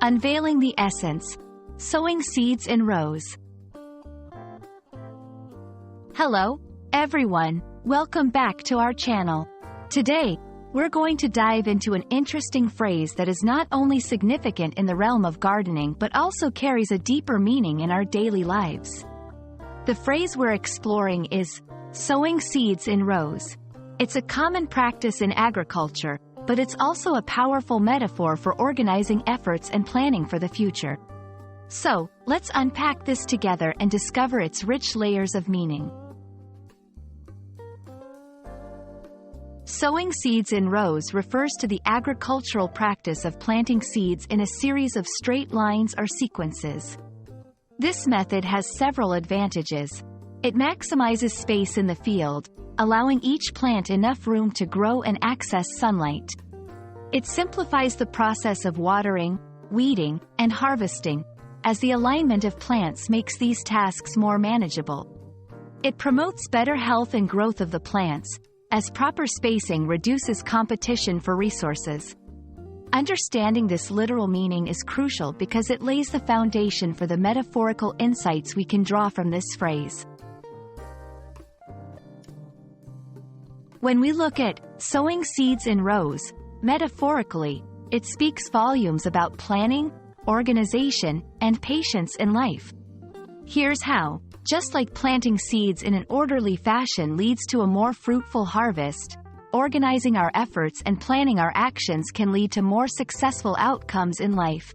Unveiling the Essence. Sowing Seeds in Rows. Hello, everyone. Welcome back to our channel. Today, we're going to dive into an interesting phrase that is not only significant in the realm of gardening but also carries a deeper meaning in our daily lives. The phrase we're exploring is sowing seeds in rows. It's a common practice in agriculture, but it's also a powerful metaphor for organizing efforts and planning for the future. So, let's unpack this together and discover its rich layers of meaning. Sowing seeds in rows refers to the agricultural practice of planting seeds in a series of straight lines or sequences. This method has several advantages. It maximizes space in the field, allowing each plant enough room to grow and access sunlight. It simplifies the process of watering, weeding, and harvesting, as the alignment of plants makes these tasks more manageable. It promotes better health and growth of the plants, as proper spacing reduces competition for resources. Understanding this literal meaning is crucial because it lays the foundation for the metaphorical insights we can draw from this phrase. When we look at sowing seeds in rows, metaphorically, it speaks volumes about planning, organization, and patience in life. Here's how. Just like planting seeds in an orderly fashion leads to a more fruitful harvest, organizing our efforts and planning our actions can lead to more successful outcomes in life.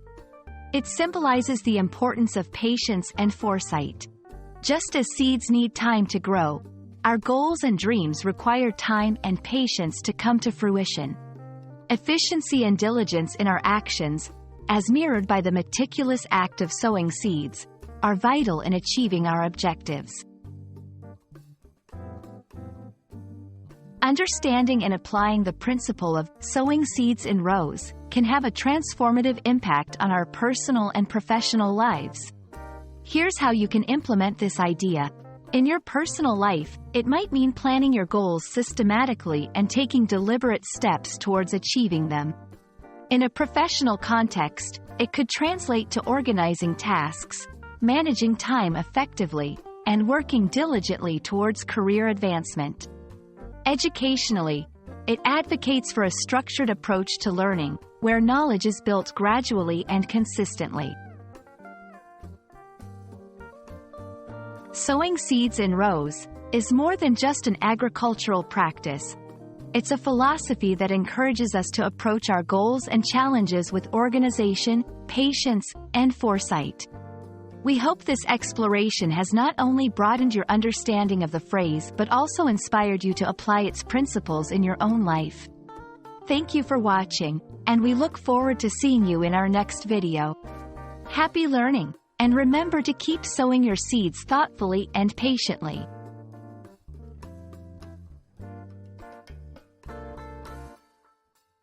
It symbolizes the importance of patience and foresight. Just as seeds need time to grow, our goals and dreams require time and patience to come to fruition. Efficiency and diligence in our actions, as mirrored by the meticulous act of sowing seeds, are vital in achieving our objectives. Understanding and applying the principle of sowing seeds in rows can have a transformative impact on our personal and professional lives. Here's how you can implement this idea. In your personal life, it might mean planning your goals systematically and taking deliberate steps towards achieving them. In a professional context, it could translate to organizing tasks, managing time effectively, and working diligently towards career advancement. Educationally, it advocates for a structured approach to learning, where knowledge is built gradually and consistently. Sowing seeds in rows is more than just an agricultural practice. It's a philosophy that encourages us to approach our goals and challenges with organization, patience, and foresight. We hope this exploration has not only broadened your understanding of the phrase but also inspired you to apply its principles in your own life. Thank you for watching, and we look forward to seeing you in our next video. Happy learning! And remember to keep sowing your seeds thoughtfully and patiently.